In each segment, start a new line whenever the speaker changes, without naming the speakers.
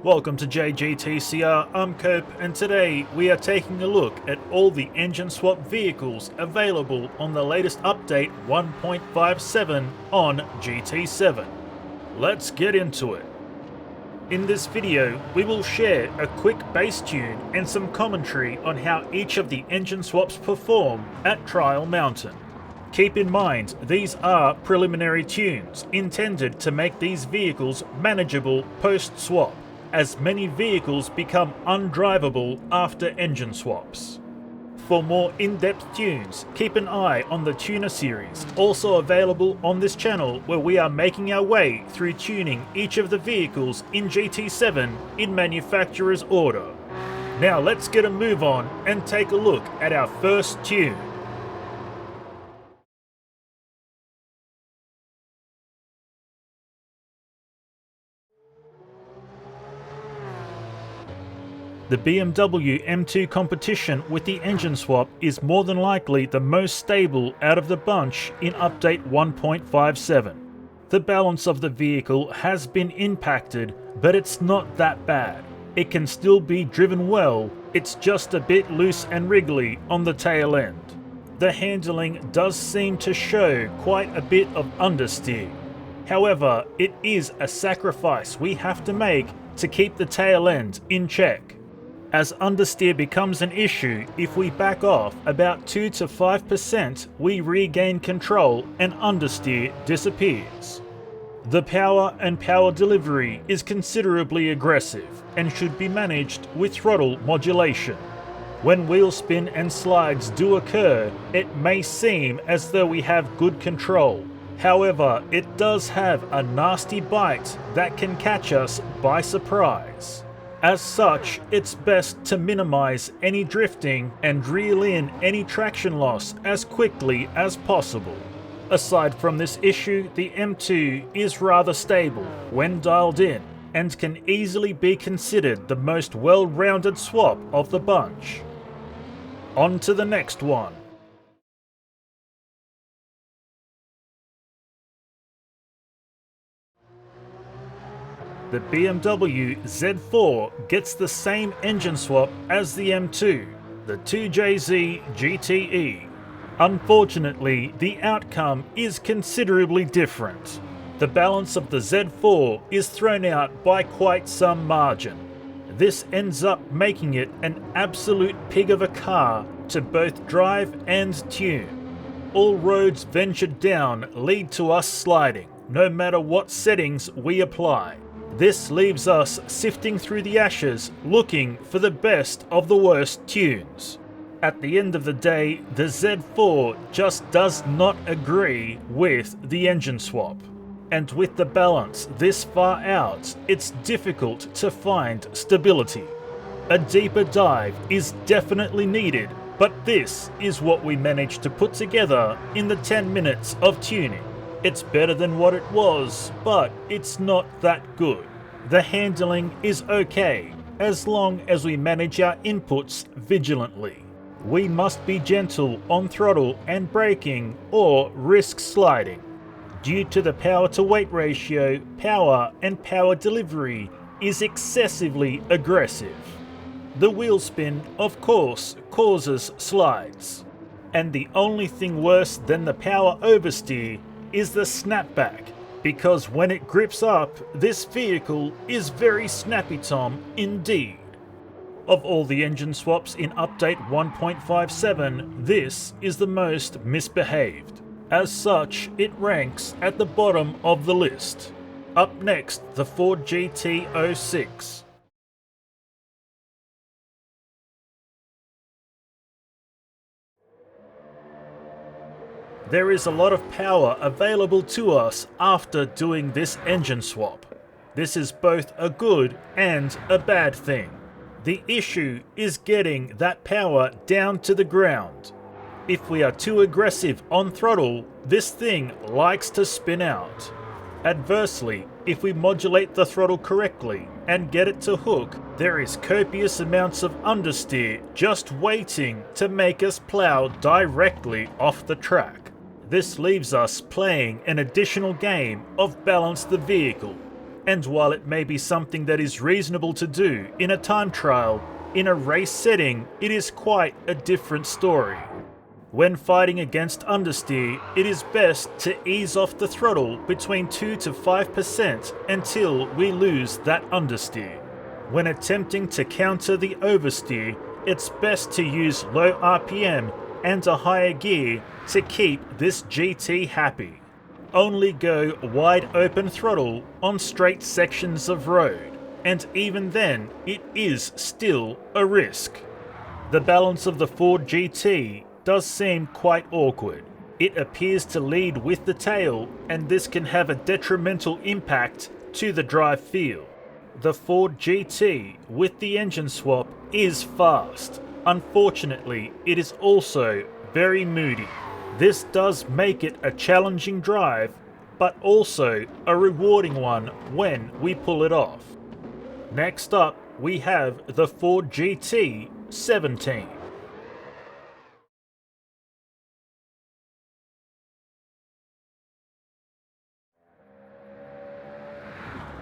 Welcome to JGTCR, I'm Cope, and today we are taking a look at all the engine swap vehicles available on the latest update 1.57 on GT7. Let's get into it. In this video, we will share a quick base tune and some commentary on how each of the engine swaps perform at Trial Mountain. Keep in mind, these are preliminary tunes intended to make these vehicles manageable post-swap, as many vehicles become undrivable after engine swaps. For more in-depth tunes, keep an eye on the Tuner series, also available on this channel, where we are making our way through tuning each of the vehicles in GT7 in manufacturer's order. Now let's get a move on and take a look at our first tune. The BMW M2 Competition with the engine swap is more than likely the most stable out of the bunch in update 1.57. The balance of the vehicle has been impacted, but it's not that bad. It can still be driven well, it's just a bit loose and wriggly on the tail end. The handling does seem to show quite a bit of understeer. However, it is a sacrifice we have to make to keep the tail end in check, as understeer becomes an issue. If we back off about 2 to 5%, we regain control and understeer disappears. The power and power delivery is considerably aggressive and should be managed with throttle modulation. When wheel spin and slides do occur, it may seem as though we have good control. However, it does have a nasty bite that can catch us by surprise. As such, it's best to minimize any drifting and reel in any traction loss as quickly as possible. Aside from this issue, the M2 is rather stable when dialed in and can easily be considered the most well-rounded swap of the bunch. On to the next one. The BMW Z4 gets the same engine swap as the M2, the 2JZ GTE. Unfortunately, the outcome is considerably different. The balance of the Z4 is thrown out by quite some margin. This ends up making it an absolute pig of a car to both drive and tune. All roads ventured down lead to us sliding, no matter what settings we apply. This leaves us sifting through the ashes looking for the best of the worst tunes. At the end of the day, the Z4 just does not agree with the engine swap. And with the balance this far out, it's difficult to find stability. A deeper dive is definitely needed, but this is what we managed to put together in the 10 minutes of tuning. It's better than what it was, but it's not that good. The handling is okay, as long as we manage our inputs vigilantly. We must be gentle on throttle and braking or risk sliding. Due to the power to weight ratio, power and power delivery is excessively aggressive. The wheel spin, of course, causes slides. And the only thing worse than the power oversteer is the snapback, because when it grips up, this vehicle is very snappy-tom indeed. Of all the engine swaps in update 1.57, this is the most misbehaved. As such, it ranks at the bottom of the list. Up next, the Ford GT06. There is a lot of power available to us after doing this engine swap. This is both a good and a bad thing. The issue is getting that power down to the ground. If we are too aggressive on throttle, this thing likes to spin out. Adversely, if we modulate the throttle correctly and get it to hook, there is copious amounts of understeer just waiting to make us plow directly off the track. This leaves us playing an additional game of balance the vehicle. And while it may be something that is reasonable to do in a time trial, in a race setting it is quite a different story. When fighting against understeer, it is best to ease off the throttle between 2 to 5% until we lose that understeer. When attempting to counter the oversteer, it's best to use low RPM and a higher gear to keep this GT happy. Only go wide open throttle on straight sections of road, and even then it is still a risk. The balance of the Ford GT does seem quite awkward. It appears to lead with the tail, and this can have a detrimental impact to the drive feel. The Ford GT with the engine swap is fast. Unfortunately, it is also very moody. This does make it a challenging drive, but also a rewarding one when we pull it off. Next up, we have the Ford GT17.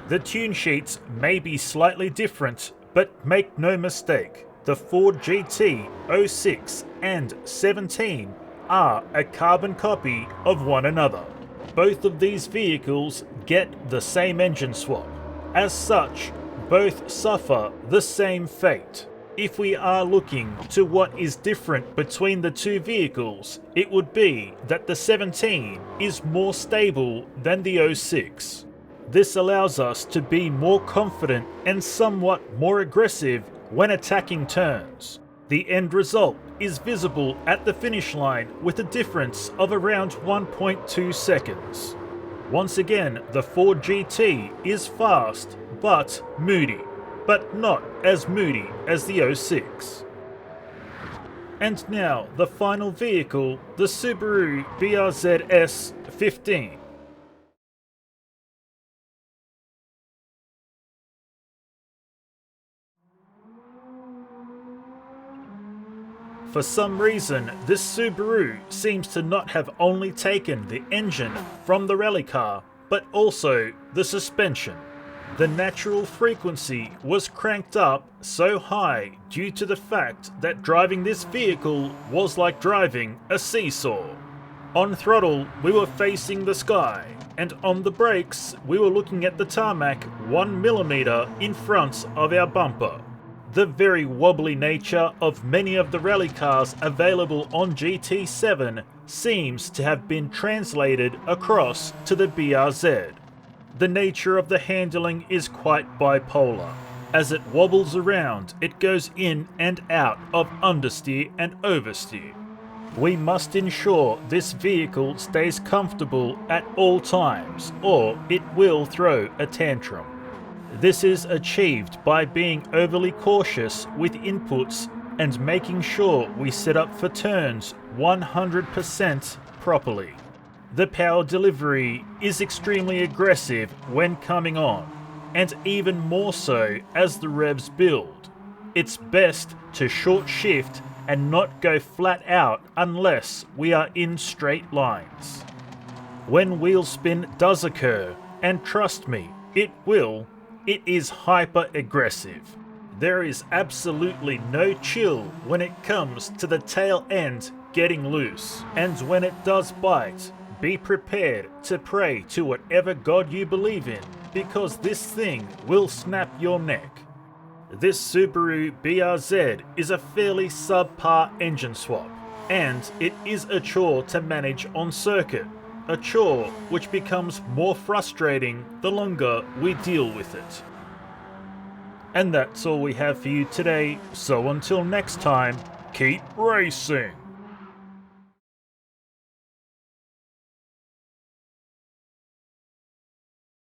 The tune sheets may be slightly different, but make no mistake, the Ford GT 06 and 17 are a carbon copy of one another. Both of these vehicles get the same engine swap. As such, both suffer the same fate. If we are looking to what is different between the two vehicles, it would be that the 17 is more stable than the 06. This allows us to be more confident and somewhat more aggressive when attacking turns. The end result is visible at the finish line with a difference of around 1.2 seconds. Once again, the Ford GT is fast but moody, but not as moody as the 06. And now the final vehicle, the Subaru BRZ S 15. For some reason, this Subaru seems to not have only taken the engine from the rally car, but also the suspension. The natural frequency was cranked up so high due to the fact that driving this vehicle was like driving a seesaw. On throttle, we were facing the sky, and on the brakes, we were looking at the tarmac 1mm in front of our bumper. The very wobbly nature of many of the rally cars available on GT7 seems to have been translated across to the BRZ. The nature of the handling is quite bipolar. As it wobbles around, it goes in and out of understeer and oversteer. We must ensure this vehicle stays comfortable at all times, or it will throw a tantrum. This is achieved by being overly cautious with inputs and making sure we set up for turns 100% properly. The power delivery is extremely aggressive when coming on, and even more so as the revs build. It's best to short shift and not go flat out unless we are in straight lines. When wheel spin does occur, and trust me, it will, it is hyper aggressive. There is absolutely no chill when it comes to the tail end getting loose, and when it does bite, be prepared to pray to whatever God you believe in, because this thing will snap your neck. This Subaru BRZ is a fairly subpar engine swap, and it is a chore to manage on circuit. A chore which becomes more frustrating the longer we deal with it. And that's all we have for you today, so until next time, keep racing!